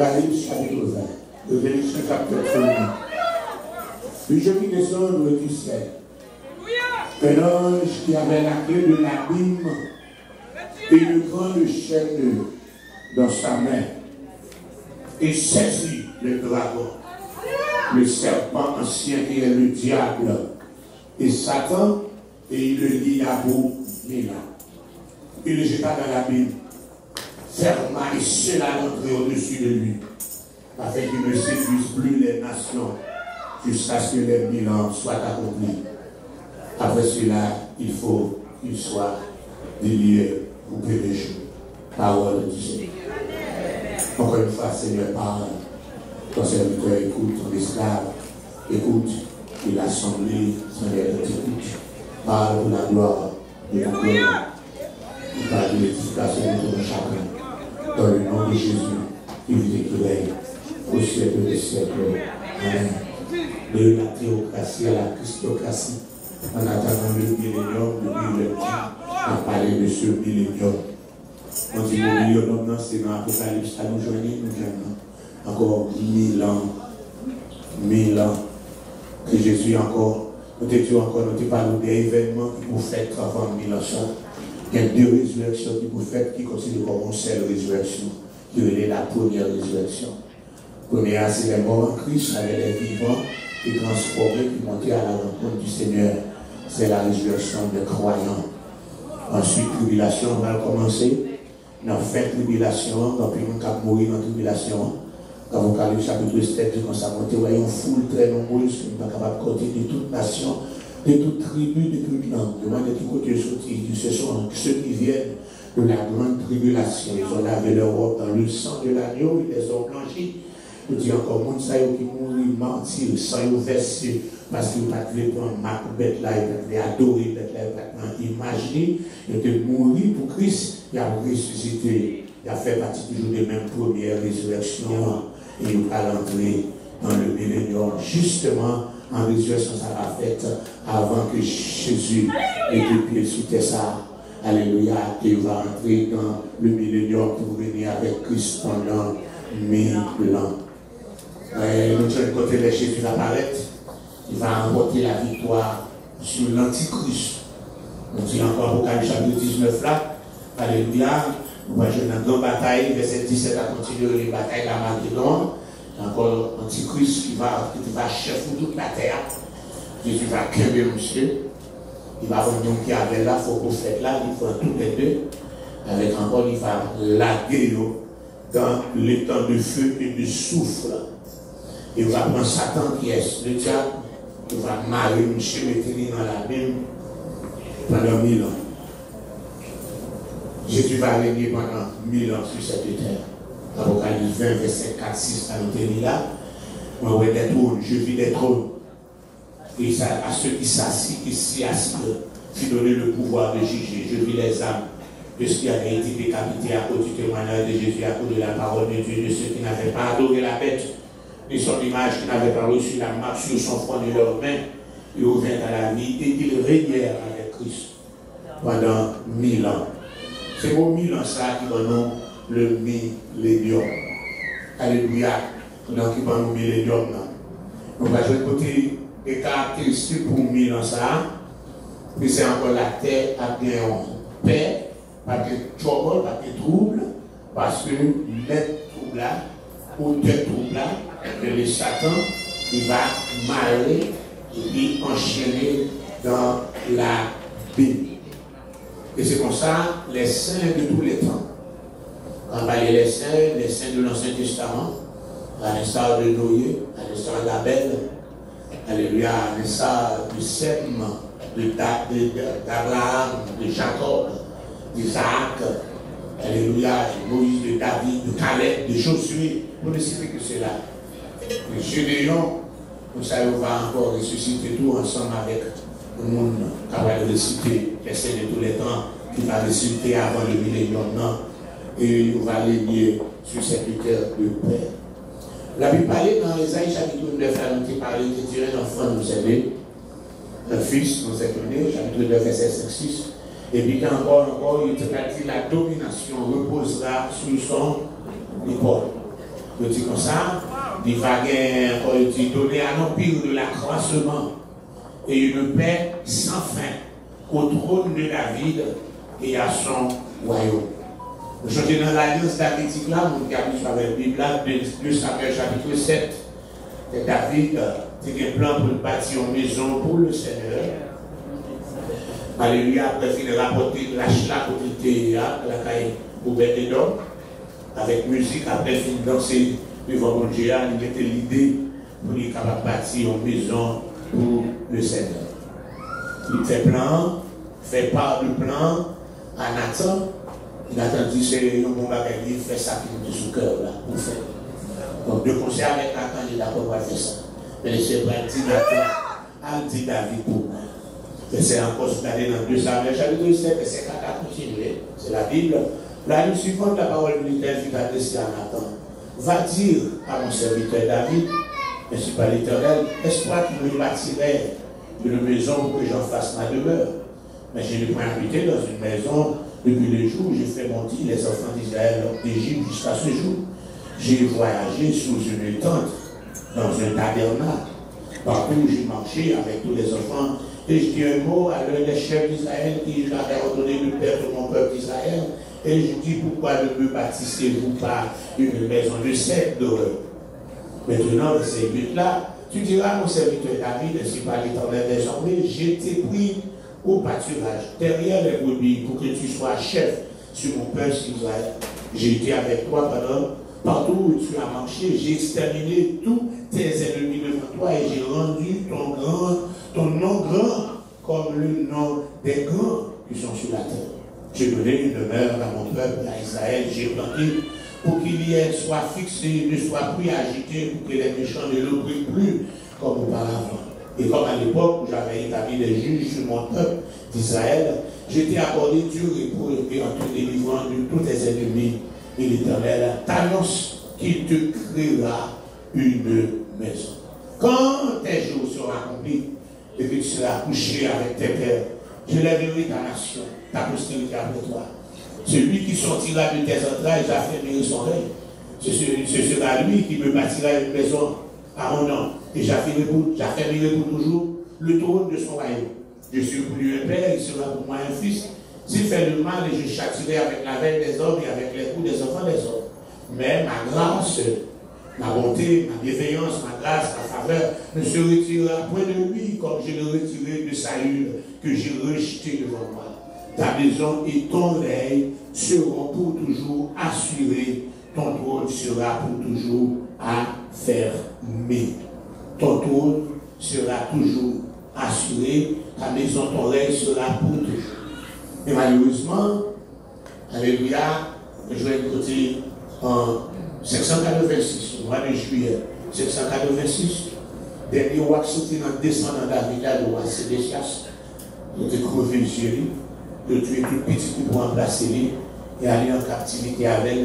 Apocalypse chapitre 20. Révélation chapitre 1. Puis je vis descendre du ciel un ange qui avait la clé de l'abîme et une grande chaîne dans sa main, et saisit le dragon, le serpent ancien qui est le diable et Satan, et il le lia pour 1000 ans. Il le jeta dans l'abîme, ferma et scella l'entrée au-dessus de lui, afin qu'il ne séduise plus les nations jusqu'à ce que les 1000 ans soient accomplis. Après cela, il faut qu'il soit délié pour périr. Parole du Seigneur. Encore une fois, Seigneur, parle. Ton serviteur écoute, ton esclave écoute, et l'assemblée, Seigneur, t'écoute. Parle pour la gloire de ta gloire. Il parle de l'édification de ton chacun. Dans le nom de Jésus, il vit et règne au siècle des siècles. Amen. De la théocratie à la christocratie, en attendant le millénium, le Bible a parlé de ce millénium. On dit le millénium, c'est dans l'Apocalypse, à nous joindre, nous joignons. Encore 1000 ans, 1000 ans, que Jésus encore, nous étions encore, nous parlons des événements qui vous faites avant 1000 ans. Il y a 2 résurrections qui vous faites qui considèrent comme une seule résurrection, qui est la première résurrection. Première, c'est les morts en Christ, avec les vivants, qui transformés, qui montaient à la rencontre du Seigneur. C'est la résurrection des croyants. Ensuite, tribulation va commencer. Dans la fin de tribulation, dans le monde qui mourir dans la tribulation, dans l'Apocalypse chapitre 7, quand ça monte, il y a une foule très nombreuse qui n'est pas capable de compter de toute nation, de toute tribu, de toute langue. Demande de tout côté sorti. Ce sont ceux qui viennent de la grande tribulation. Ils ont lavé leur robe dans le sang de l'agneau, ils les ont blanchis. Je dis encore, moun sa yo qui mourit, mentir, sans yo verser, parce qu'ils ne peuvent pas prendre ma bête là, ils peuvent adorer bête là, ils peuvent imaginer, ils peuvent mourir pour Christ, il a ressuscité, il a fait partie toujours des mêmes premières résurrections, et il va l'entrer dans le millénium. Justement, en résurrection, ça va faite avant que Jésus ait pied sous terre. Alléluia, et il va entrer dans le millénium pour venir avec Christ pendant 1000 ans. Nous sommes côté de Jésus apparaître, il va remporter la victoire sur l'Antichrist. On dit encore Apocalypse chapitre 19 là, alléluia, nous voyons une grande bataille, verset 17 à continuer les batailles de la Macédoine, encore l'Antichrist qui va chef de toute la terre. Jésus va créer monsieur, il va avoir un homme qui avait là, il faut qu'on fasse là, il faut tous les deux, avec encore il va laguer dans les temps de feu et de souffle. Il va prendre Satan qui est le diable, il va marier monsieur Météli dans la Bible pendant 1000 ans. Jésus va régner pendant 1000 ans sur cette terre. Apocalypse 20, verset 4-6, à l'hôtel là, on voit des trônes, je vis des trônes. Et ça, à ceux qui s'assient, qui s'y assient, qui donnent le pouvoir de juger. Je vis les âmes de ceux qui avaient été décapités à cause du témoignage de Jésus, à cause de la parole de Dieu, de ceux qui n'avaient pas adoré la bête, de son image, qui n'avaient pas reçu la marque sur son front de leurs mains. Ils reviennent à la vie et ils régnèrent avec Christ pendant 1000 ans. C'est pour 1000 ans ça qui va nous le millénium. Alléluia. Donc qui va nous millénium. On va jouer côté des caractéristiques pour 1000 ans ça. Puis c'est encore la terre à bien paix, pas de trouble, pas de trouble, parce que les troubles là, ou deux troubles là, que le Satan, il va marrer et puis enchaîner dans la Bible. Et c'est comme ça, les saints de tous les temps. On va aller les saints de l'Ancien Testament, à l'instar de Noé, à l'instar d'Abel, alléluia, à l'instar de Sem, d'Abraham, de Jacob, d'Isaac, alléluia, de Moïse, de David, de Caleb, de Josué, pour ne citer que cela. Le Gédéon, nous savons, on va encore ressusciter tout ensemble avec le monde capable de réciter les saints de tous les temps, qui va ressusciter avant le millénium, non? Et on va régner sur cette terre de paix. La Bible parlait dans Ésaïe chapitre 9, elle nous parlait que Dieu un enfant nous aimait, un fils nous est donné, chapitre 9, verset 5-6. Et puis encore, il te dit la domination reposera sur son épaule. Je dis comme ça, il va donner à l'empire de l'accroissement et une paix sans fin au trône de David et à son royaume. Nous sommes dans l'alliance davidique là, nous regardons avec la Bible là, 2 Samuel chapitre 7. Et David a un plan pour bâtir une maison pour le Seigneur. Alléluia, après il a rapporté la côté à la caille pour Bénédon, avec musique, après il a dansé devant mon Dieu, il a l'idée pour être capable de bâtir une maison pour le Seigneur. Il fait plan, fait part du plan à Nathan. Nathan dit c'est un bon bagage, il fait ça qui nous dit sous cœur là, pour faire. Donc de concert avec Nathan, il est d'accord pour faire ça. Mais le Seigneur dit Nathan, a dit David pour moi. Et c'est encore regardé dans 2 Samuel chapitre 7, verset 4 à continuer. C'est la Bible. L'année suivante, la parole militaire fut adressée à Nathan. Va dire à mon serviteur David, ainsi par l'Éternel, est-ce toi qui me bâtirais une maison pour que j'en fasse ma demeure? Mais je n'ai point habité dans une maison depuis le jour où j'ai fait monter les enfants d'Israël d'Égypte jusqu'à ce jour. J'ai voyagé sous une tente, dans un tabernacle, partout où j'ai marché avec tous les enfants. Et je dis un mot à l'un des chefs d'Israël qui j'avais ordonné de perdre mon peuple d'Israël. Et je dis pourquoi ne me bâtissez-vous pas une maison de cèdre? Maintenant, dans ces buts-là, tu diras à mon serviteur David, ainsi par l'Éternel des armées, j'ai été pris au pâturage derrière les brebis pour que tu sois chef sur mon peuple Israël. J'ai été avec toi partout où tu as marché, j'ai exterminé tous tes ennemis devant toi et j'ai rendu ton nom grand comme le nom des grands qui sont sur la terre. J'ai donné une demeure à mon peuple, à Israël, j'ai planté pour qu'il y ait soit fixé, ne soit plus agité, pour que les méchants ne l'oublient plus comme auparavant. Et comme à l'époque où j'avais établi les juges sur mon peuple d'Israël, j'étais accordé du repos et en te délivrant de tous tes ennemis. Et l'Éternel t'annonce qu'il te créera une maison. Quand tes jours seront accomplis et que tu seras couché avec tes pères, je lèverai ta nation, ta postérité après toi. Celui qui sortira de tes entrailles, j'affermirai son règne. Ce sera lui qui me bâtira une maison à mon nom. Et j'affermirai pour toujours le trône de son royaume. Je suis pour lui un père, il sera pour moi un fils. S'il fait le mal, je châtirai avec la veine des hommes et avec les coups des enfants des hommes. Mais ma grâce, ma bonté, ma bienveillance, ma grâce, ma faveur ne se retirera point de lui comme je l'ai retiré de Saül que j'ai rejeté devant moi. Ta maison et ton règne seront pour toujours assurés. Ton trône sera pour toujours affermé. Ton trône sera toujours assuré. Ta maison, ton règne sera pour toujours. Et malheureusement, alléluia, je vais écouter en 586, au mois de juillet 586, dernier roi qui sortit dans descendant David, le roi Sédécias, il a crevé Jésus, de tuer tout petit coup pour remplacer lui, et aller en captivité avec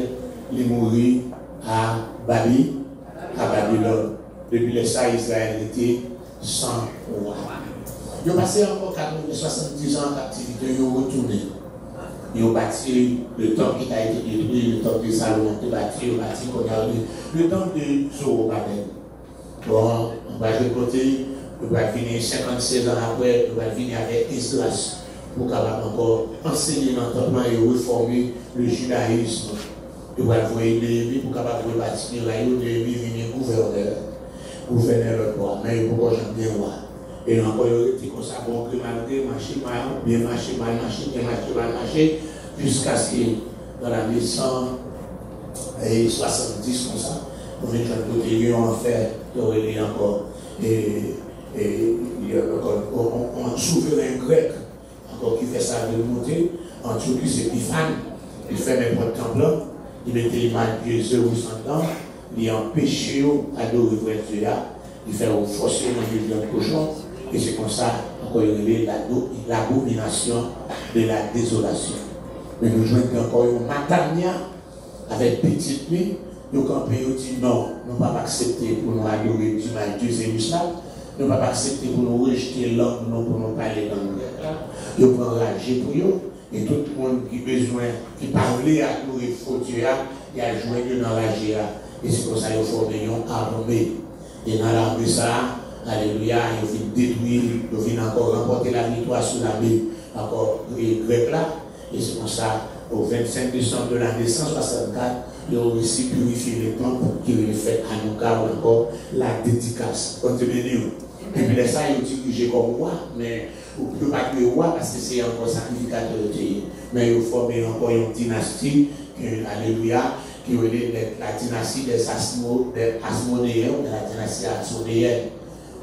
lui, mourir à Babylone. Depuis le ça, Israël était sans roi. Ils ont passé encore 70 ans en captivité, ils ont retourné. Ils ont bâti le temple qui a été détruit, le temple de Salomon qui a été bâti, le temple de Zorobabel. Bon, on va côté, on va venir 56 ans après, on va venir avec Esdras pour capable encore enseigner l'entendement et réformer le judaïsme. On va voir Néhémie pour capable de bâtir là, Néhémie venir gouverneur le roi, mais pourquoi j'aime bien roi. Et encore, il était comme ça, bon, malgré marcher mal, bien marcher, mal marcher, bien marcher, mal marcher, jusqu'à ce que dans l'année 170, comme ça, on vient de côté, on fait, il y a encore, et il y a encore un souverain grec, encore qui fait ça de monter, en Turquie, c'est Piphane, il fait mes propres temples, il mettait l'image de Zeus en dedans, il empêche d'adorer vrai Dieu, il fait forcer le cochon. Et c'est comme ça qu'on relève l'abomination de la désolation. Mais nous jouons encore une matania avec petite nuit. Nous campons et dit non, nous ne pouvons pas accepter pour nous adorer Dieu Zéus là. Nous ne pouvons pas accepter pour nous rejeter l'homme, non pour nous parler l'anglais. Nous pouvons rager pour eux. Et tout le monde qui a besoin, qui parle à nous et faut Dieu, il a joué dans la GA. Et c'est pour ça qu'il faut former une armée. Et dans l'armée, ça, alléluia, il faut détruire, il faut encore remporter la victoire sur l'armée, encore grec là. Et c'est pour ça, au 25 décembre de l'année 164, ils ont aussi purifié les temples qui ont fait à nous, car encore la dédicace. Continuez-nous. Et puis là, ça, ils ont dirigé comme roi, mais vous ne pouvez pas tuer roi parce que c'est encore sacrificateur de Dieu. Mais ils ont formé encore une dynastie, alléluia, qui est la dynastie des Asmonéens, de la dynastie asmonéenne.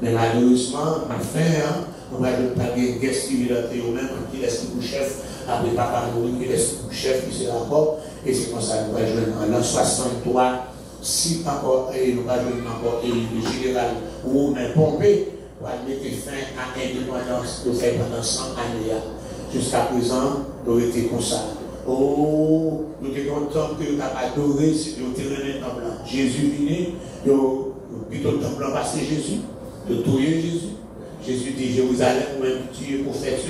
Mais malheureusement, ma fin, on va pas une guerre civile entre eux-mêmes, qui laisse le chef, après papa mourir, qui laisse le chef, qui sera encore, et c'est comme ça que nous allons jouer en l'an 63, si encore, et nous allons jouer encore, et le général Romain Pompée, pour mettre fin à l'indépendance de faire pendant 100 années. Jusqu'à présent, nous avons été comme ça. Oh, nous sommes contents que nous avons adoré, c'est le temple blanc. Jésus venu, plutôt le temple blanc parce que Jésus, de tuer Jésus. Jésus dit Jérusalem, ou même tuer prophète.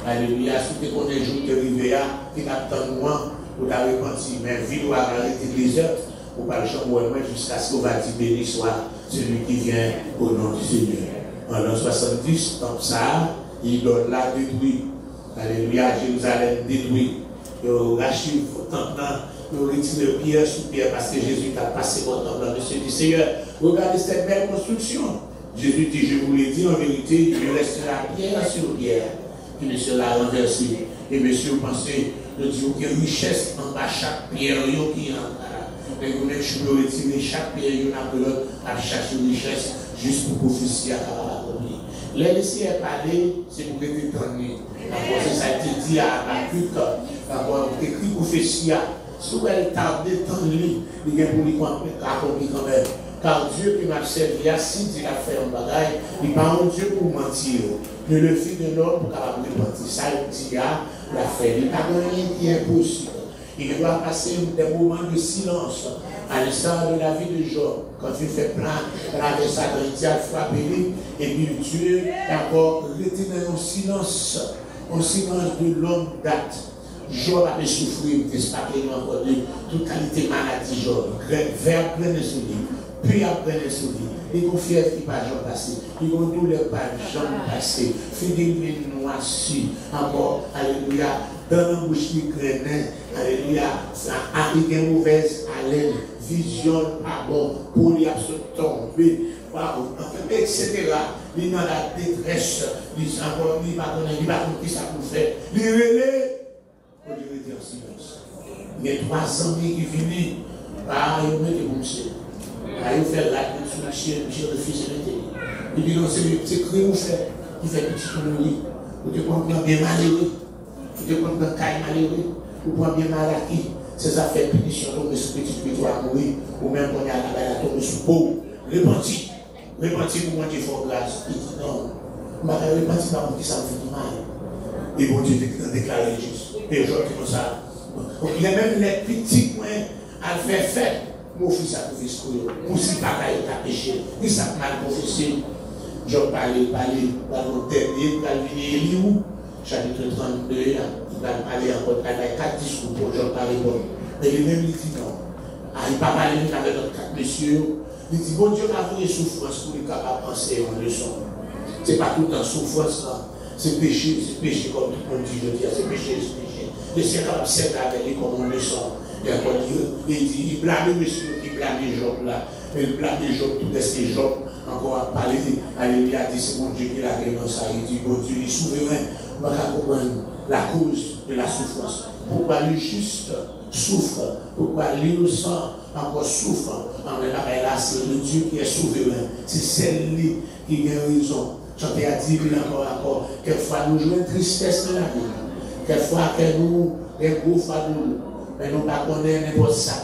Alléluia, si tu connais le jour de Rivéa, qui t'attend moi, pour ta repenti, mais ville ou arrêter les heures, pour pas le chambre jusqu'à ce qu'on va dire béni soit celui qui vient au nom du Seigneur. En l'an 70, comme ça, il donne là détruit. Alléluia, Jérusalem détruit. Il rachive le temple, il retire pierre sous pierre parce que Jésus a passé votre temple. Monsieur dit Seigneur, regardez cette belle construction. Jésus dit, je vous l'ai dit en vérité, il restera pierre sur pierre qui ne sera renversée. Et monsieur, vous pensez, nous disons qu'il y a une richesse en bas chaque pierre qui entre là. Mais vous mettez, je peux retirer chaque pierre, il y en a l'autre à chercher une richesse juste pour prophétie à l'accomplir. Les laisser parler, c'est pour être étonné. Encore, ça a été dit à Habakkuk, encore écrit prophétie. Si vous avez tardé tant de lui, il y a pour lui accomplir quand même. Car Dieu qui m'a servi, si Dieu a fait un bagage, il n'est pas un Dieu pour mentir. Mais le Fils de l'homme pour capable de mentir. Ça, il a fait. Il n'y a rien qui est impossible. Il doit passer des moments de silence. À l'instant de la vie de Job, quand il fait plein, avec sa grandeur, frappé, et puis Dieu d'abord retenu un silence de longue date. Job avait souffert, il n'était pas encore de toute qualité maladie, Job. Vers plein de souliers, puis après les souliers. Il y a une fièvre qui n'a pas jamais passé. Il y a une douleur qui n'a pas jamais passé. Fidèle noirci, encore, alléluia, dans la bouche qui grainait, alléluia, ça a une mauvaise haleine, vision, pas bon, pour lui se tomber, etc. Il est dans la détresse, il ne va pas qui ça pour faire. Il est relais, pour lui dire silence. Il y a 3 amis qui viennent, il met comme ça. Il fait la sur le fils de l'été. Il dit non, c'est le petit cri où fait, il fait petit connerie. Vous te comprenez bien malheureux. Vous te comprenez bien malheureux. Vous comprenez bien mal à qui. Ces affaires punition tomber sur petit petit à mourir, ou même quand il y a la balle tomber sur peau. Repenti. Repenti pour moi, Dieu faut grâce. Il dit non. Je ne vais pas repentir pour que ça me fait mal. Et bon Dieu déclaré juste. Et aujourd'hui, comme ça. Donc il y a même les petits points à faire faire. Mon fils a professé pour eux. Mon si papa a péché, il s'est mal professé. Je parlais dans le dernier, il va venir Eliou, chapitre 32, il va parler encore, il va 4 discours pour Jean parler bon. Mais lui-même, il dit non. Il ne va pas parler avec notre 4 messieurs. Il dit, bon Dieu a vu les souffrances pour lui capable de penser en leçon. Ce n'est pas tout en souffrance là. C'est péché comme tout le monde dit, je dis, c'est péché. Le Seigneur capable de servir avec lui comme en leçon. Il dit, il blâme monsieur, il blâme Job là. Il blâme Job, tout est-ce que Job encore à parler. Alléluia, dit c'est mon Dieu qui l'a révélé ça. Il dit, bon Dieu, il est souverain. On va comprendre la cause de la souffrance. Pourquoi le juste souffre? Pourquoi l'innocent encore souffre? En là, c'est le Dieu qui est souverain. C'est celle-là qui a raison. J'en ai dit encore, quelquefois nous jouons une tristesse dans la vie. Quelquefois que nous, les gros fardeaux. Mais nous ne connaissons pas n'importe ça.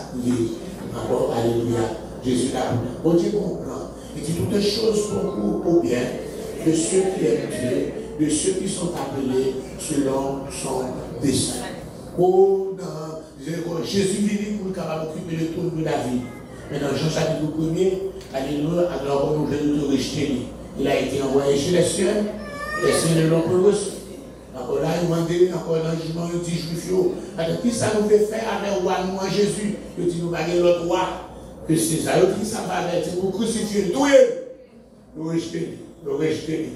Encore, alléluia. Jésus l'a dit. Bon Dieu comprend. Il dit toutes choses pour bien de ceux qui aiment Dieu, de ceux qui sont appelés selon son dessein. Jésus vit pour capable d'occuper le trône de la vie. Mais dans Jean chapitre 1er, alléluia, alors nous venons de rejeter. Il a été envoyé chez les cieux ne l'ont pas reçu. Encore là, il m'a dit, encore dans le jugement, il dit, juif, alors qui ça nous fait faire avec le roi, nous, Jésus? Il dit, nous avons l'autre roi. que César dit ça va être, c'est pour crucifier tout. Nous rejeter, nous rejeter.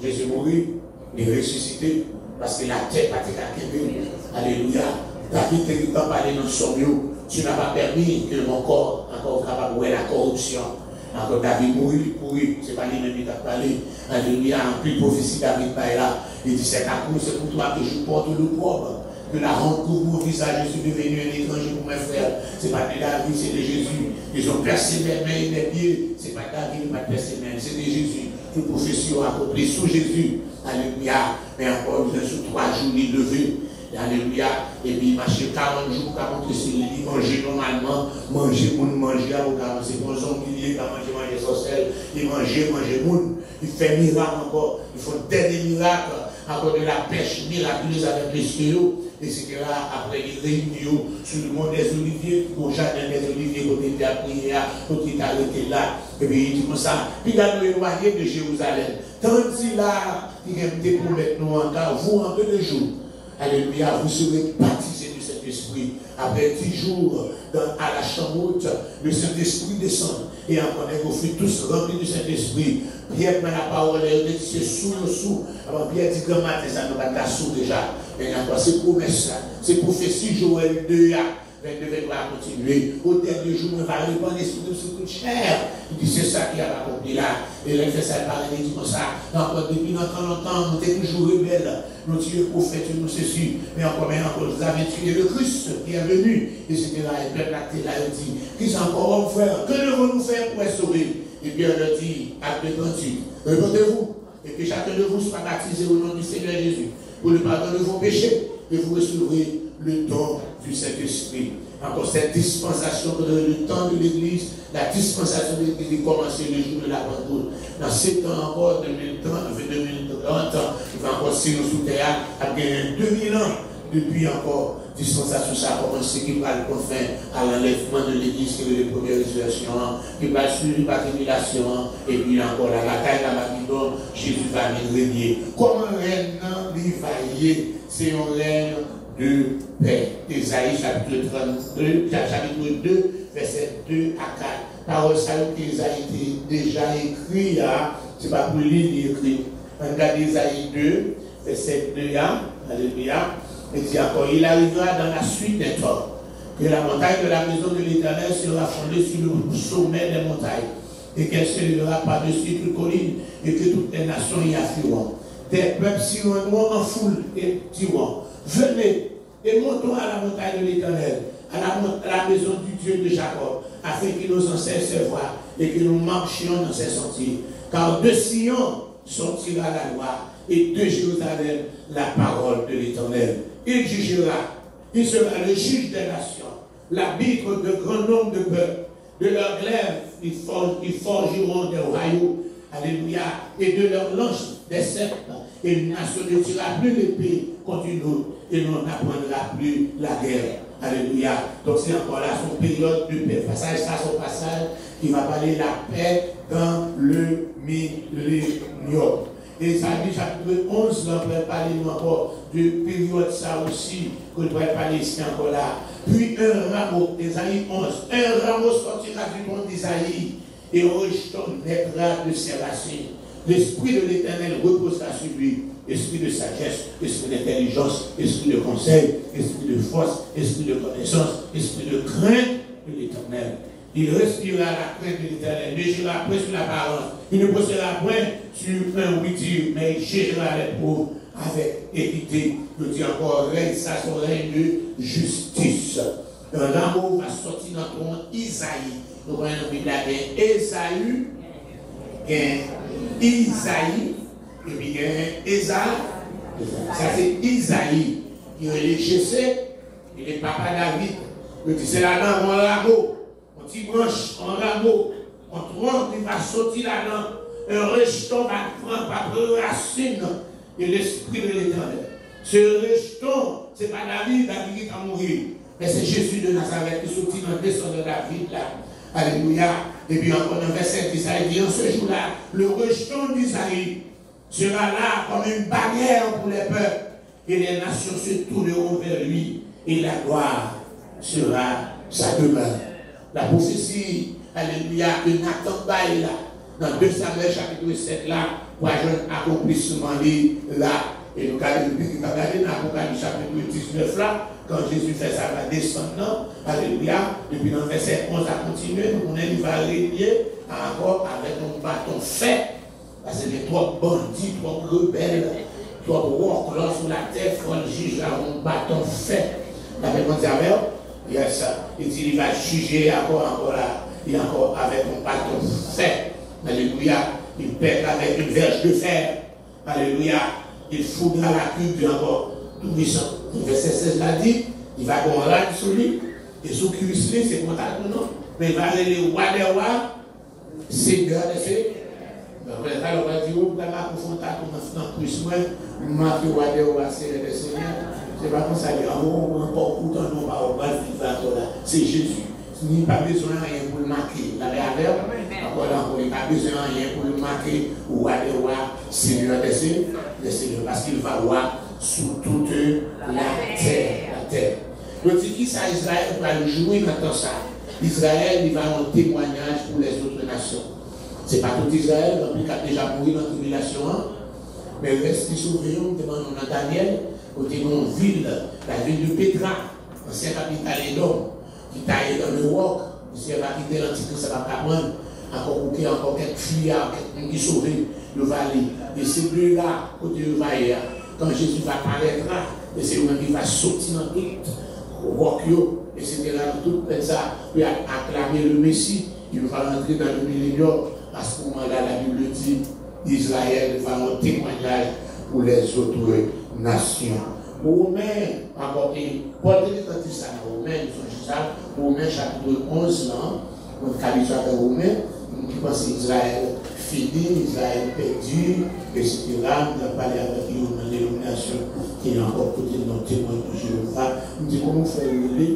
Jésus mourit, il est ressuscité, parce que la terre n'a pas été. Alléluia. David t'a parlé dans son mieux. Tu n'as pas permis que mon corps encore capable de voir la corruption. Encore David mourit, c'est pas lui-même qui t'a parlé. Alléluia. En plus, prophétie David pas là. Il dit c'est à cause, c'est pour toi que je porte le propre. Que la honte couvre mon visage, je suis devenu un étranger pour mes frères. Ce n'est pas de David, c'est de Jésus. Ils ont percé mes mains et mes pieds. Ce n'est pas David qui m'a percé mes mains, c'est de Jésus. Toute prophétie accomplie sous Jésus. Alléluia. Mais encore, nous sommes sous 3 jours, il levé. Alléluia. Et puis, il marchait 40 jours, 40 sur le lit, manger normalement, manger, c'est pour zombie, il manger sorcière, il manger, moun. Il fait miracle encore. Il faut des miracles, encore de la pêche miraculeuse avec les cieux. Et c'est là, après, il réunit sur le mont des Oliviers, au jardin des Oliviers, côté de la prière, côté d'arrêter là. Et puis, il dit comme ça. Puis, il a nous éloigné de Jérusalem. Tandis là, il a été pour mettre nous en cas, vous, en 2 jours. Alléluia, vous serez baptisés du Saint-Esprit. Après 10 jours à la chambre haute, le Saint-Esprit descend. Et encore, vous faites tous remplis du Saint-Esprit. Pierre prend la parole, et dit c'est sous. Alors Pierre dit grand matin, ça ne va pas sous déjà. Mais encore, c'est promesse là. C'est prophétie Joël 2. Mais devait continuer. Au dernier jour, on va répandre l'esprit de ce toute chair. Il dit, c'est ça qui a accompli là. Et là, il fait ça par il dit comme ça. Encore depuis longtemps, nous sommes toujours rebelles. Nous tuons prophètes, nous ceci. Mais encore, vous avez tué le Christ qui est venu. Et c'était là, et peuple acté là, il dit, Christ encore, frère, que devons-nous faire pour être sauvés? Et Pierre leur dit, acte de cantique, répondez-vous. Et que chacun de vous soit baptisé au nom du Seigneur Jésus pour le pardon de vos péchés. Et vous recevrez le don du Saint-Esprit. Encore cette dispensation, le temps de l'Église, la dispensation de l'Église est commencée le jour de la Pentecôte. Dans ces temps encore, 2030, 2030, il va encore si nous sous terre, à bien 2000 ans, depuis encore, dispensation, ça a commencé, qui va le confin à l'enlèvement de l'Église, qui est la première résurrection, qui va suivre la tribulation, et puis encore la bataille de la Babylone, Jésus va régner. Comment règne l'Ivaillé, c'est un règne de paix. Ésaïe chapitre 32, chapitre 2, verset 2 à 4. Parole ça qu'Ésaïe était déjà écrit, c'est pas pour lire, il est écrit. Regarde Ésaïe 2, verset 2 alléluia. Et dit encore, il arrivera dans la suite des temps que la montagne de la maison de l'Éternel sera fondée sur le sommet des montagnes, et qu'elle se lèvera par-dessus toute colline, et que toutes les nations y afflueront. Des peuples s'y rendront en foule et diront, venez et montons à la montagne de l'Éternel, à la maison du Dieu de Jacob, afin que nos ancêtres se voient et que nous marchions dans ses sentiers. Car de Sion sortira la loi, et de Jérusalem la parole de l'Éternel. Il jugera, il sera le juge des nations, l'arbitre de grand nombre de peuples. De leur glaive, ils forgeront des royaumes, alléluia, et de leur lance des sceptres. Et une nation ne tirera plus l'épée contre une autre, et l'on n'apprendra plus la guerre. Alléluia. Donc c'est encore là son période de paix. Passage, ça, son passage qui va parler de la paix dans le millénium. Et ça dit, chapitre 11, on pourrait parler encore de période ça aussi, qu'on pourrait parler ici encore là. Puis un rameau, Ésaïe 11, un rameau sortira du monde d'Ésaïe, et un rejeton naîtra de ses racines. L'esprit de l'Éternel reposera sur lui, esprit de sagesse, esprit d'intelligence, esprit de conseil, esprit de force, esprit de connaissance, esprit de crainte de l'Éternel. Il respirera la crainte de l'Éternel, ne jugera point sur l'apparence, il ne possédera point sur un outil, mais il jugera les pauvres avec équité. Je dis encore, règne, ça son règne de justice. Un rameau va sortir dans ton Isaïe. Nous voyons dans la Bible, il y a Esaü, il y a Isaïe, et puis il y a Esaïe. Ça c'est Isaïe. Il y a les Jessé, il est papa David. Il dit c'est là-dedans, mon rameau. On t'y branche en rameau, on tronc qui va sortir là-dedans, un rejeton va prendre par racine de l'esprit de l'Éternel. Ce rejeton, ce n'est pas David qui a mouru, mais c'est Jésus de Nazareth qui sortit dans le descendant de David là. Alléluia. Et puis encore dans le verset d'Isaïe dit en ce jour-là, le rejeton d'Isaïe sera là comme une barrière pour les peuples, et les nations se tourneront vers lui, et la gloire sera sa demeure. La prophétie alléluia, que Nathan baille là, dans 2 Samuel chapitre 7 là, pour un accomplissement là. Et nous regardons dans l'Apocalypse chapitre 19 là, quand Jésus fait ça, va descendre, alléluia, depuis dans le verset 11 à continuer, nous connaissons, il va régner encore avec un bâton fait, parce que les 3 bandits, 3 rebelles, 3 rocs là sur la terre, il faut le juger avec un bâton fait. Avec mon diable, yes, il dit il va juger encore là, il encore avec un bâton fait, alléluia, il pète avec une verge de fer, alléluia. Il foudra la cuve encore tout puissant. Le verset 16 l'a dit, il va avoir un râle sur lui, et sous cuisse, c'est contact non, mais il va aller les rois des rois, Seigneur des seigneurs. Après ça, on va dire, oh, dans la confrontation, on a cuisse, on marque le roi des rois, Seigneur des seigneurs. C'est pas comme ça, on va encore pourtant, on va vivre là. C'est Jésus. Il n'y a pas besoin de rien pour le marquer. La réalité, il n'y a pas besoin de rien pour le marquer ou aller voir Seigneur des Seigneurs, parce qu'il va voir sous toute la terre. Donc, qui ça, Israël va le jouer dans ça. Israël, il va en témoignage pour les autres nations. Ce n'est pas tout Israël, qui a déjà mouru dans la tribulation, mais reste qui sauvé, on demande dans Daniel, côté une ville, la ville de Pétra, ancien capital Édom, qui taille dans le roc, il va quitter l'Antichrist, ça va pas prendre, encore quelques fuyards, quelqu'un qui sauve le vallée. Et ces deux-là, côté le vallée, quand Jésus va apparaître là, et c'est lui qui va sortir dans tout roc, et c'était là dans tout ça, puis acclamer le Messie, il va rentrer dans le millénium. À ce moment-là, la Bible dit, Israël va en témoignage pour les autres nations. Romains, encore, et Paul dit ça, Romains, ils sont ça, Romains chapitre 11, là, on a l'histoire de Romains, qui pense Israël fini, Israël perdu, etc. On a parlé avec une dénomination qui est encore côté de notre témoin de Jéhovah. On dit comment faire le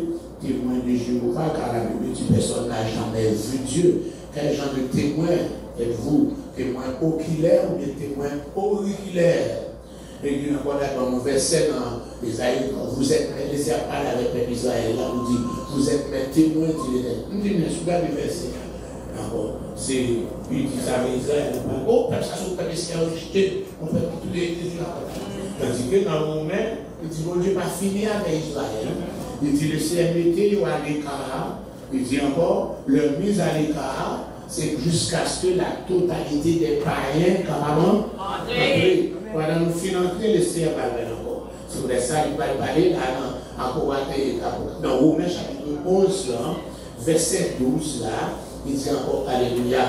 témoin de Jéhovah, car la Bible dit personne n'a jamais vu Dieu. Quel genre de témoin êtes-vous? Témoin oculaire ou bien témoin auriculaire? Et il y a encore dans mon verset dans Isaïe, vous êtes, laissez parler avec les Israël, là, vous dit, vous êtes mes témoins, dit l'Éternel. Nous disons, mais regarde le verset. C'est, il dit ça avec Israël, oh, comme ça, c'est comme si on rejeté, on fait tous les églises là. Tandis que dans le moment, il dit, bon Dieu, pas fini avec Israël. Il dit, laissez mettez à l'écart. Il dit encore, leur mise à l'écart, c'est jusqu'à ce que la totalité des païens, carrément, entrent. Voilà, nous finançons les CR encore. C'est pour ça qu'il va parler là, dans Romains chapitre 11, là, verset 12, là, il dit encore Alléluia.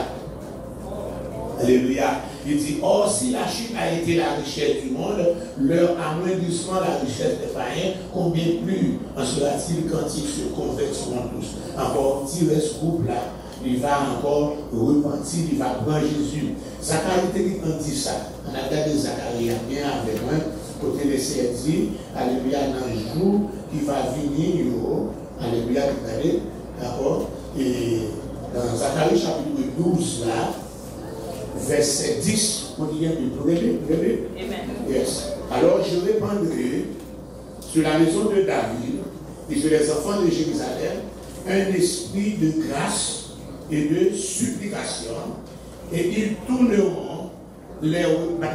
Alléluia. Il dit, or si la chute a été la richesse du monde, leur amoindrissement la richesse des païens, combien plus en sera-t-il quand ils se convertiront tous? Encore, tirer ce groupe-là, il va encore repentir, il va prendre Jésus. Zacharie dit ça. On a regardé Zacharie bien avec moi, côté de dit, Alléluia, dans le jour qui va venir, Alléluia, d'accord? Et dans Zacharie chapitre 12, là, verset 10, on dit bien, vous regardez? Yes. Alors je répandrai sur la maison de David et sur les enfants de Jérusalem un esprit de grâce et de supplication, et ils tourneront les regards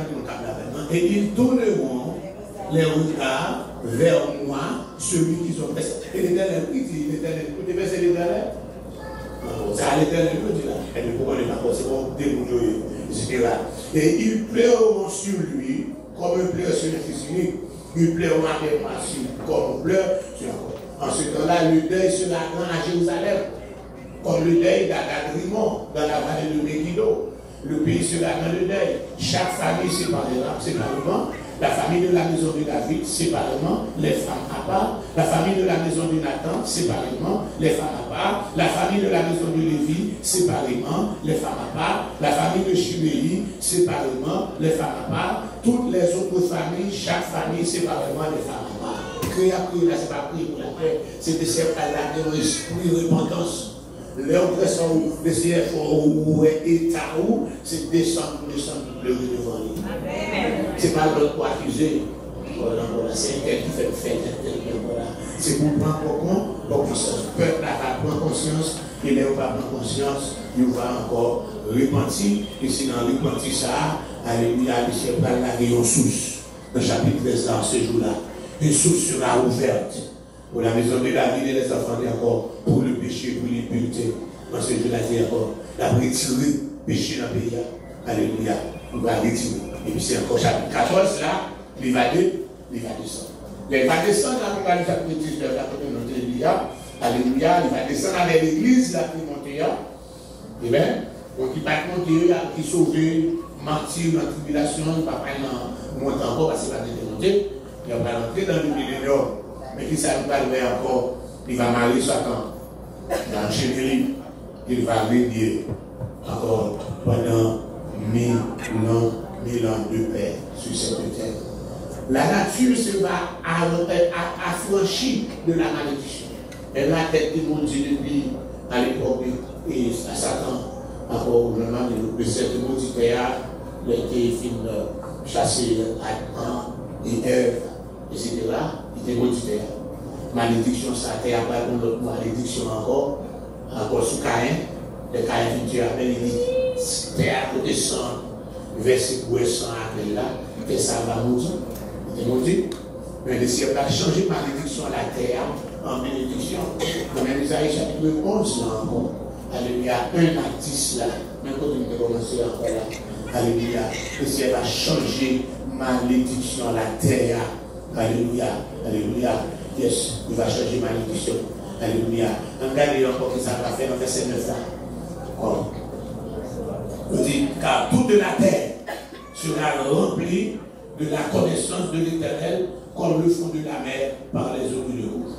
vers moi, celui qui sont pressés. Et l'Éternel, il dit, l'Éternel, vous devez c'est l'Éternel. C'est à l'Éternel, il dit là. Et nous pourquoi on est d'accord, c'est bon, débrouiller, etc. Et ils pleureront sur lui, comme un pleure sur le fils unique. Ils pleureront avec moi comme on pleure sur un. En ce temps-là, le deuil sera grand à Jérusalem, comme le deuil d'Adrimon dans la vallée de Megiddo. Le pays sera dans le deuil. Chaque famille séparément. La famille de la maison de David, séparément, les femmes à part. La famille de la maison de Nathan, séparément, les femmes à part. La famille de la maison de Lévi, séparément, les femmes à part. La famille de Chiméi, séparément, les femmes à part. Toutes les autres familles, chaque famille, séparément, les femmes à part. Créer à prier, là, ce n'est pas prier pour la paix, c'est de servir à la l'esprit de repentance. L'impression de CFO et c'est descendre, pleurer devant lui. Ce n'est pas l'autre pour accuser. c'est un tel qui fait faire c'est pour prendre compte, pour que le peuple va prendre conscience, et là, on va prendre conscience, il va encore repentir, et si dans le repentir ça, alléluia, le ciel va laver une source, dans le chapitre 13, dans ce jour-là. Une source sera ouverte pour la maison de David et les enfants encore, pour le péché, pour l'impunité. Dans ce jour-là, il encore, la retirer le péché dans le pays. Alléluia, on va retirer. Et puis c'est encore chapitre 14, là, il va descendre. Il va descendre dans le chapitre 19, la communauté, alléluia, il va descendre avec l'église, la communauté. Et bien, donc il va monter, qui sauver, martyr dans la tribulation, il ne va pas monter encore parce qu'il va démonter. Il va rentrer dans le millénaire, mais qui ne va pas encore, il va marier Satan. Il va enchaîner, il va régner encore pendant 1000 ans de paix sur cette terre. La nature se va affranchir de la malédiction. Et la tête du monde depuis à l'époque et à Satan, encore vraiment de cette maudité, il a été chassé Adam et Ève, etc. Il était maudité. Malédiction, ça a été après une autre malédiction encore sous Caïn. Le Caïn dit Dieu appelle, il dit terre côté sang, verset pour sang appelle là, et ça va mourir. Il est maudit. Mais le ciel va changer malédiction à la terre en bénédiction. Dans Isaïe chapitre 11, là encore, alléluia, 1 à 10 là, même quand on a commencé encore là, alléluia, le ciel va changer malédiction à la terre. Alléluia, alléluia, yes, il va changer malédiction. Alléluia. Regardez encore ce que ça va faire dans verset 9 là. On dit, car toute la terre sera remplie de la connaissance de l'Éternel comme le fond de la mer par les eaux du rouge.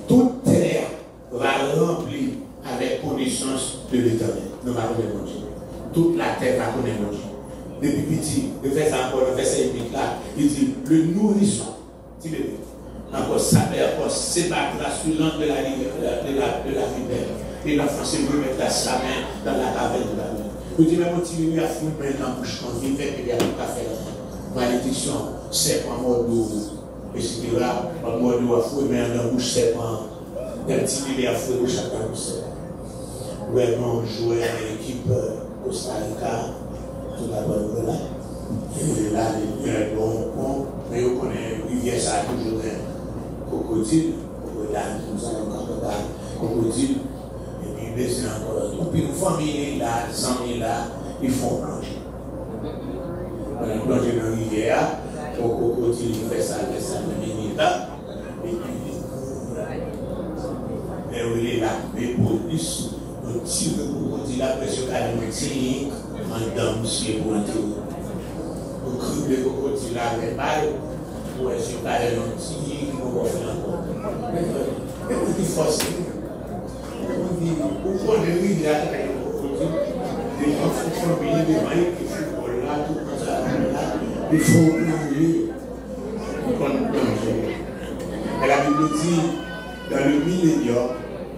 Toute terre va remplir avec connaissance de l'Éternel. Nous va connaître mon Dieu. Toute la terre va connaître mon Dieu. Depuis petit, le verset encore, le verset 8 là, il dit, le nourrisson, encore sa mère s'ébattra sous l'angle de la vipère. Et l'enfant se remettra sa main dans la caverne de la mer. Vous dites, même si il y a fou, mais dans la bouche, quand il fait, il y a tout à fait. Malédiction, serpent mort d'eau, etc. En mort d'eau à fouet, mais dans la bouche, serpent. Un petit bébé à fouet, chacun de serpent. Vraiment, jouer à l'équipe Costa Rica, tout d'abord, là. Et là, il y a un bon pont, mais on connaît, il ça a toujours un crocodile, crocodile, et puis il baisse encore. Et puis une famille là, 100 000 là, ils font plonger. Ils plongent dans la rivière, le crocodile il fait ça, il là, et puis il est là, mais pour plus, on tire le crocodile après ce cas de médecine, en dame, c'est pour un tour. On crible le crocodile là, avec balle. Ouais, je suis pas un petit, on va faire encore. Mais on dit forcé. On dit, pourquoi on est mis là, les gens font payer des mailles qui font là, tout ça, là, il faut plonger. Il faut plonger. Et la Bible dit, dans le millénium,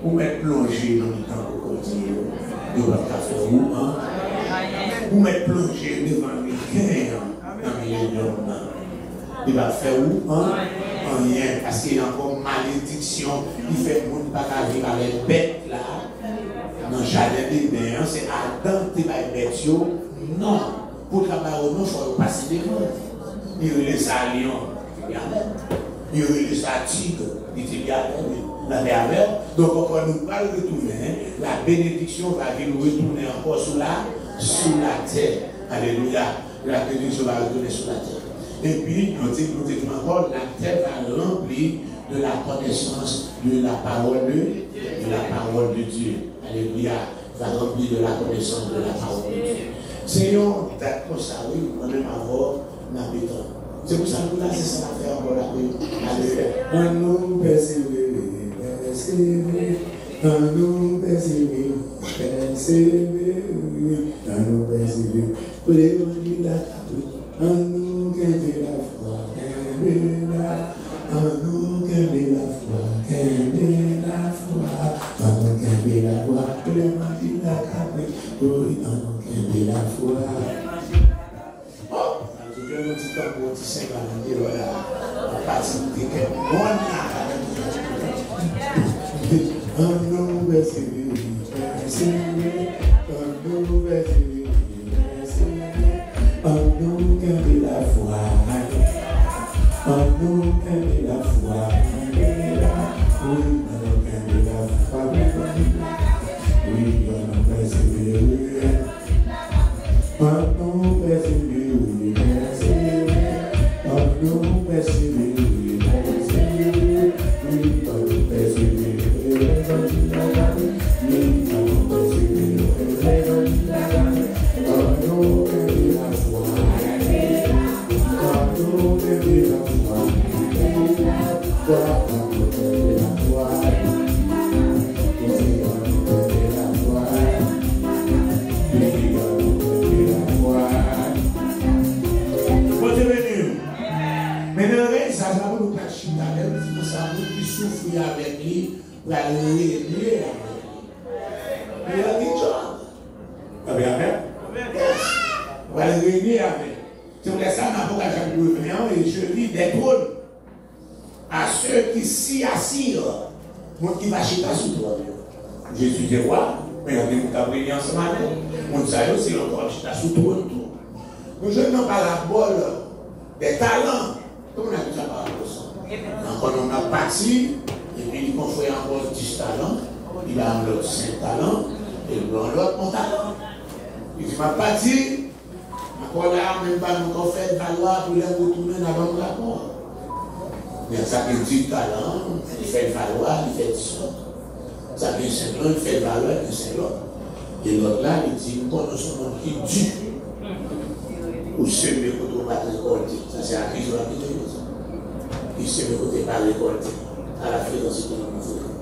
pour mettre plongé dans le temps crocodile, il va faire où, hein? Pour mettre plongé devant les guerres dans le millénium, il va faire où? Rien. Parce qu'il y a encore malédiction qui fait que le monde ne va pas vivre avec les bêtes là. Dans le jardin d'Éden, c'est Adam qui va être bête. Non. Pour travailler, non, il faut passer des mots. Il relève ça à lion. Il relève ça à tigre. Il dit bien, donc on va nous pas retourner. La bénédiction va nous retourner encore sous la terre. Alléluia. La bénédiction va retourner sur la terre. Et puis, nous dit encore, la terre va remplir de la connaissance de la parole de Dieu. Alléluia. Va remplir de la connaissance de la parole de Dieu. Seigneur, d'accord, ça, oui, on aime avoir l'habitant. C'est pour ça que là, c'est ça la faire encore la Alléluia. Nous persévérer, nous persévérer, nous persévérer. Pour les gens qui la nous garder la foi, nous garder la foi, nous garder la foi, pour les gens qui la nous garder la foi. a un petit temps pour 5 ans, voilà, on passe de quel bon la foi, avec lui, pour aller régler avec lui. Il a dit John. Amen. On va aller régler avec. C'est pour ça que dans l'Apocalypse et je lis des trônes à ceux qui s'y assirent, moi qui va chiter sous toi. Jésus dit roi, mais on dit que tu as brillé ensemble avec. On dit c'est encore chiter sous toi. Nous je n'ai pas la bol des talents. Comment on a dit ça par rapport à ça? Quand on a parti, et puis il confère encore 10 talents, il a l'autre 5 talents, et l'autre mon talent. Il dit, ma partie, encore là, même pas nous fait valoir pour les retourner dans le rapport. Mais ça fait 10 talents, il fait valoir, il fait 10 autres. Ça fait 5 ans, il fait valoir, il fait 5 autres. Et l'autre là, il dit, nous connaissons un qui dû. Ou semer côté pas récolter. Ça c'est la crise de la vie. Il semer côté pas récolter. À la fin de ce que nous faisons.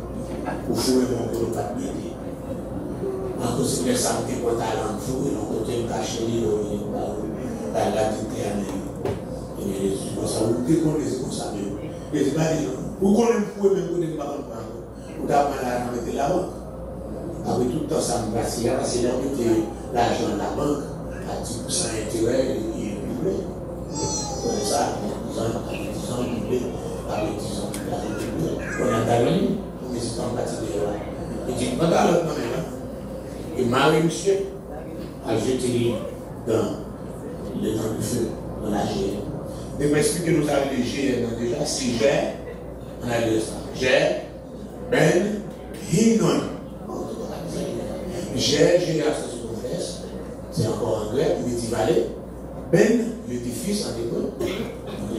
Ou fouer mon côté pas bien. En cause de ça, on est pour talent fou et on côté caché la latitude et ça vous déconnaissez comme ça. Et c'est pas dit, vous connaissez fouer même côté pas comme ça. Vous avez mettre la banque. Avec tout le temps, ça me passe. Parce que là, on mettait l'argent dans la banque. À 10% d'intérêt, il est doublé. Comme ça, avec 10 ans, doublé. Avec 10 ans, doublé. On a talent, on met ça en partie de là. Il dit, pas dans l'autre moment, et Marie, monsieur, a jeté dans le temps du feu, dans la GN. Et pour expliquer nous avons les GN déjà, c'est Gère, on a dit ça. Gère, Ben, Hinon. Gère, c'est encore anglais, il dit valet. Ben, il dit fils en hébreu.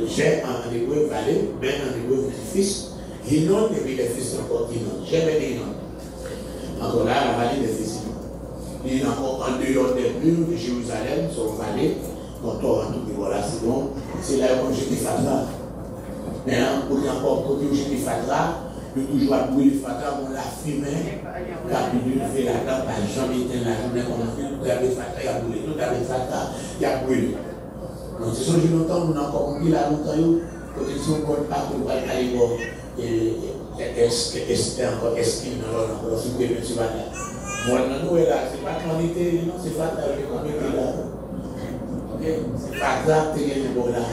J'ai en hébreu valet, Ben en hébreu fils. Hinon, et puis les fils encore Hinon. J'ai Ben Hinon. Encore là, la vallée des fils Hinon. Il est encore en dehors des murs de Jérusalem, son valet. Donc, en tout cas, voilà, c'est bon. C'est là où j'ai dit Fatra. Mais pour y encore côté où j'ai dit Fatra, de toujours appuyer le Fatra, on l'a fumé. La pilule fait la dame, pas jamais éteint la journée qu'on a fait. Tout avait Fatra, il y a brûlé. Tout avait Fatra, il y a brûlé. Donc, c'est ça que j'ai longtemps, on a encore compris là longtemps. Quand ils sont encore pas pour aller voir. Est-ce encore esquine dans l'ordre, encore si vous voulez, monsieur Valéa. Moi, nous, là, c'est pas quantité, non, c'est Fatra, je vais compléter là. C'est Fatra, c'est le bon là.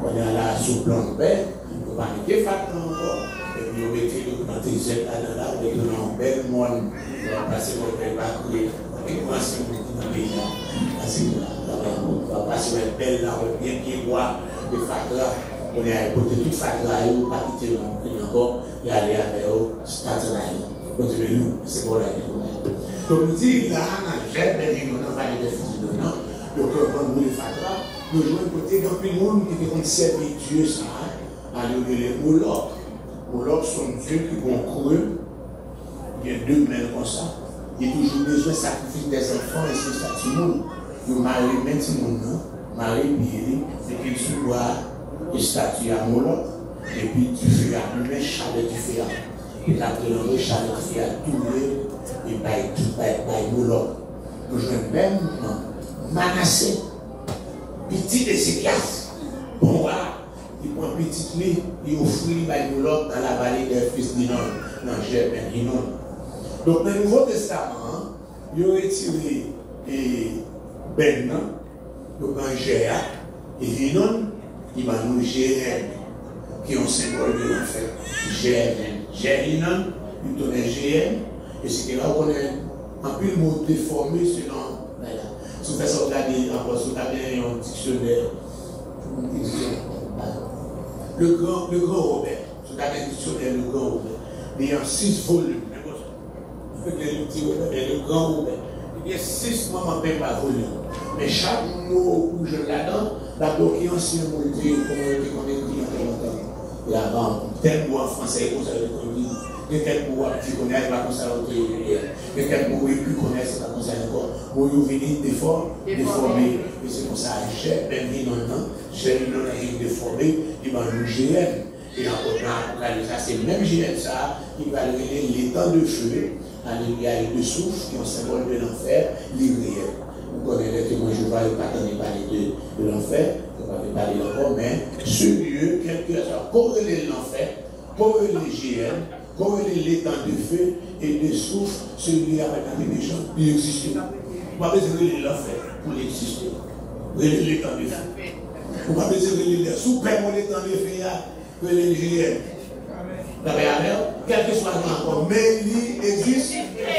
On est là sous plan de paix, on va mettre Fatra encore. Et puis, on met le planté là, on met le bel monde, on va passer mon bel bacoué, on va passer mon petit dans le pays là. On va passer mon bel là, on va bien boire de Fatra. On est à côté de toute Fatra, on va pas quitter encore, et aller avec eux, stationnaire. Continuez-nous, c'est bon là. Donc, nous disons là, j'ai bien on a parlé de fils de non. Donc, quand nous les Fatra, nous jouons côté dans le monde qui est servi Dieu, ça, à nous les Moloch. Moloch sont dieux qui vont creux. Il y a 2 mains comme ça. Il y a toujours besoin de sacrifier des enfants et c'est ça, tout le monde. Nous marions même tout le monde, marions bien, et puis tu vois les statues à Moloch, et puis tu fais à lui-même chalet du feu. Et après, le chalet du feu à tourner, et by Moloch. Nous jouons même Manassé, petit de ses classes. Bon, voilà. Il prend un petit lit, il offre by Moloch dans la vallée des fils d'Inon, dans Germain Inon. Donc, dans le Nouveau Testament, il a retiré Ben, donc en Géa, Et Vinon, il va nous GN, qui est un symbole de l'enfer. GN. GN, il donne GN, et c'est là qu'on est un peu le mot déformé selon. Si vous faites ça, regardez, encore, si vous avez un dictionnaire, le grand Robert, si vous avez un dictionnaire, le grand Robert, il y a 6 volumes. Le grand Robert. Il y a 6 moments par volume. Mais chaque mot où je l'adore, d'abord, qui est ancien mot, qu'on écrit en temps. Il y a tel mot en français, comme ça, il y a quelques mots qui connaissent, pas comme ça, il y a quelques mots qui connaissent, pas comme ça encore. Mots qui viennent déformés. Et c'est comme ça, j'ai même dit non, j'ai déformé, il va nous GN. Et encore, ça, c'est le même GN, ça, il va donner les temps de feu. Il y a de souffle qui ont symbole de l'enfer, l'irréel. Vous connaissez les témoins, je ne vais pas parler de l'enfer, je ne vais pas parler encore, mais ce lieu, quelque chose, corréler l'enfer, corréler les GN, corréler les temps de feu et de souffle, ce lieu avec des méchants, il existe. Vous n'avez pas besoin de l'enfer pour l'exister. Relayer les temps de feu. Vous n'avez pas besoin de les sous permettre les temps de feu, relayer les GN. Quel que soit encore, mais il existe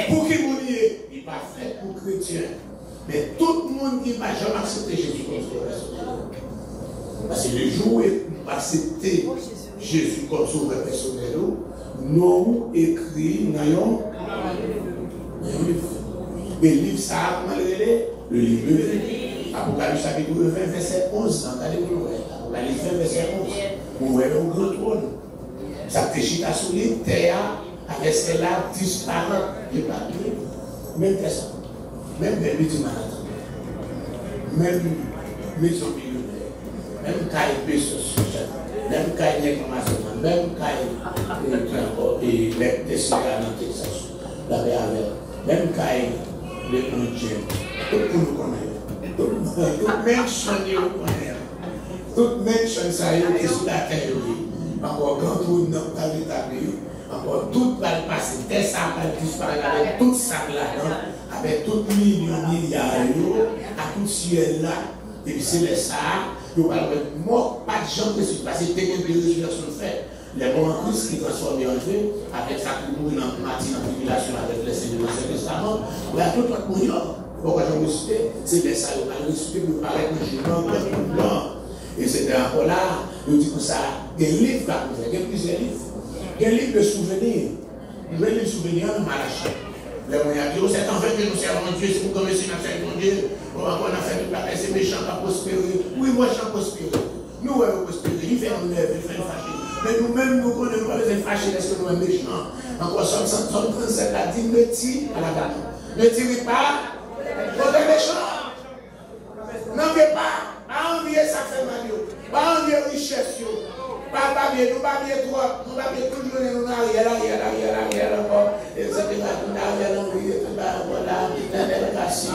pour qui vous dites, il n'est pas fait pour chrétien. Mais tout le monde qui va jamais accepter Jésus comme sauveur personnel. Parce que le jour où il accepter Jésus comme sauveur personnel, nous écrit dans un livre. Le livre, ça a comment le livre de Apocalypse chapitre 20, verset 11. Regardez-vous, Apocalypse 20, verset 11. Vous voyez au grand trône. Ça péchit à soulever, terre, avec celle-là, disparaît, et pas même personne, même les petits malades, même maison millionnaire, même Caille Pesos, même Caille Nécromason, même Caille et les Tesla dans Texas, même Caille les Indiens, tout le monde connaît, tout même chaîne vous connaît, tout même chaîne ça y est sur la terre. Encore quand tout le monde a établi, encore tout va passer, des sacs va disparaître avec tout ça là-dedans, avec tout milliards, à tout ciel là. Et puis c'est les sacs, il va y avoir mort, pas de gens qui se passent, c'est une résurrection fait. Les bons en Christ qui transforment en Dieu, avec sa couture en matin en tribulation avec les Seigneurs de l'Ancien Testament, il y a tout le monde. Pourquoi je me cite, c'est des sacs, on va ressusciter pour paraître le jugement blanc. Et c'était encore là, je dis que ça, des livres, il y a plusieurs livres. Il y a un livre de souvenirs. Il y a un livre de souvenirs de Malachie. Les moyens disent, c'est en fait que nous servons Dieu, c'est pour commencer à faire mon Dieu. On a fait tout la paix, c'est méchant, pas prospérer. Oui, moi, je suis prospérer. Nous, on va prospérer. Il fait nous lève, il fait nous fâcher. Mais nous-mêmes, nous connaissons pas les fâchés, est-ce que nous sommes méchants. Encore, Somme 137 a dit, ne tire à la garde. Ne tirez pas contre les méchants. N'en faites pas. Pas envier ça fait mal, pas envier richesse, pas babier, nous babier trop, nous babier toujours nous arrière, encore, et c'est que nous arrière, voilà, l'éternel cassé,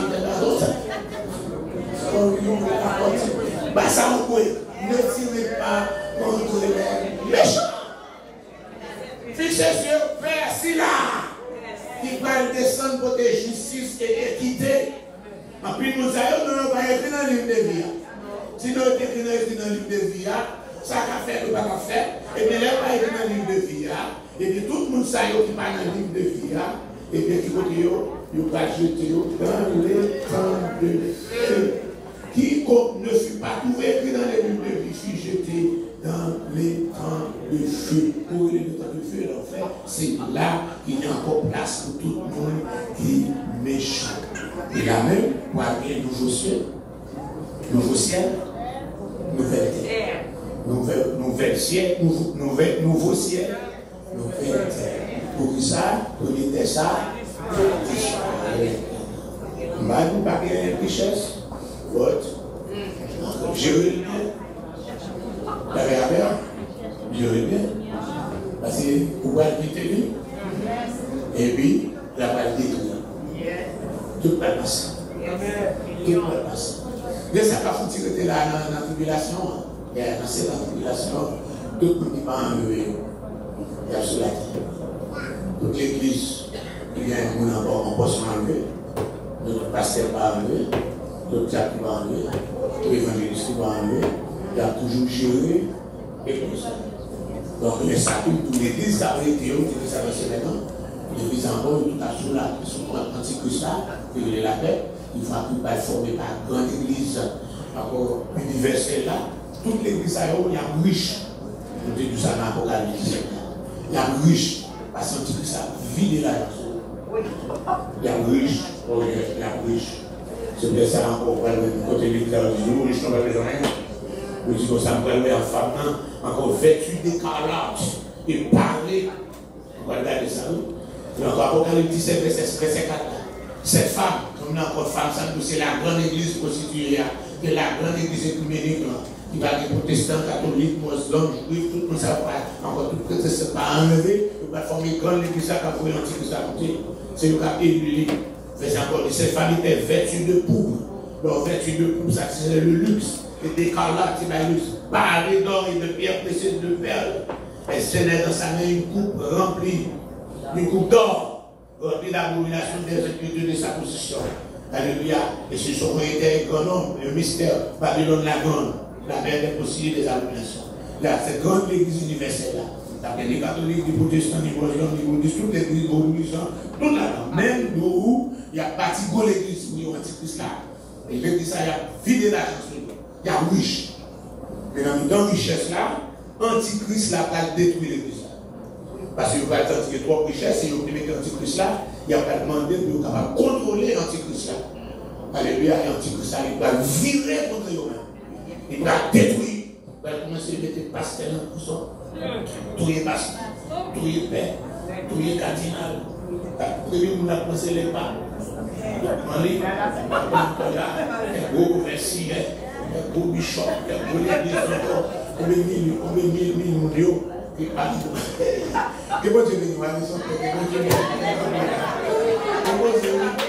bah ça vous pouvez, ne tirez pas contre les méchants. Fixez sur Père Silla, qui va descendre pour des justice et équité. En plus, nous allons pas écrire dans le livre de vie. Si nous avons écrit dans le livre de vie, ça va faire, nous va faire. Et bien, là, on va écrire dans le livre de vie. Et puis, tout le monde sait qui va dans le livre de vie. Et bien, qui va jeter dans les temps de feu. Quiconque ne fut pas trouvé écrit dans le livre de vie fut jeté dans les temps de feu. Pour les temps de feu, l'enfer, c'est là qu'il y a encore place pour tout le monde qui est méchant. Et là même, pour avoir un nouveau ciel, nouveau ciel, nouvelle terre. Nouveau ciel, nouveau ciel, nouvelle terre. Pour ça, pour dire ça, on va nous parler de richesse, votre, Jérémie, la réabère, Jérémie, parce que vous voyez quitter lui, et puis la balle détruite. Tout va passer. Tout va passer. Mais ça va foutre là dans la tribulation. Il y a dans cette tribulation, tout le monde qui va enlever. Il y a sur la terre. Toute l'église, il y a un monde encore en poste enlevé. Notre pasteur va enlever. Donc, ça qui va enlever, l'évangéliste qui va enlever, il a toujours géré et comme ça. Donc, les sacrits, pour l'église, ça avait été, ça va se mettre. L'église encore, tout à sous là, son antichrist là, qui est la paix, il va qu'il va former par grande église, encore universelle là. Toute l'église, il y a riche. On dit tout ça dans l'Apocalypse. Il y a riche. Parce que l'antichrist a vidé la il y a riche. Il y a riche. C'est bien ça encore, côté de l'église, il riche, on va besoin. Je dis que ça me permet en femme, encore vêtue d'écarlate et parler. On va regarder ça. Donc, Apocalypse 17, verset 4. Cette femme, comme on a encore femme, c'est la grande église constituée, c'est la grande église écuménique, qui va être protestant, catholique, musulman, juif, tout le monde, ça va encore tout le monde, ça va enlever, il va former une grande église, ça va faire l'antichrist à côté. C'est le cas élu. Mais encore, cette femme était vêtue de pourpre. Donc, vêtue de pourpre, ça c'est le luxe. Et d'écarlate, c'est le luxe. Parée d'or et de pierre précieuse de perles. Elle tenait dans sa main une coupe remplie. Une coupe d'or, remplie d'abomination des impuretés de sa possession. Alléluia. Et ce sont été un grand nombre, le mystère, Babylone la grande, la mère des possibles des abominations. Là, cette grande église universelle là. Ça fait des catholiques, des protestants, des musulmans, des bouddhistes, toutes les églises bouddhistes, tout là-dedans. Même où il y a bâti l'église où il y a antichrist là. Et l'église là, il y a vidé l'argent sur lui. Il y a riche. Mais dans la richesse là, antichrist là va détruire l'église là. Parce qu'il va attendre que trois richesses, et il va mettre l'antichrist là, il va demander de capable contrôler l'antichrist là. Alléluia, et l'antichrist là, il va virer contre eux-mêmes. Il va détruire. Il va commencer à mettre pasteur dans tout ça. Tout est pasteur, tout est père, tout est cardinal. Premier, on a pensé les pas. On lit, un gros verset, un gros bishop, un gros l'église, on met mille mondiaux. Et pas de. Que bon Dieu nous a dit ça. Que bon Dieu nous a dit ça.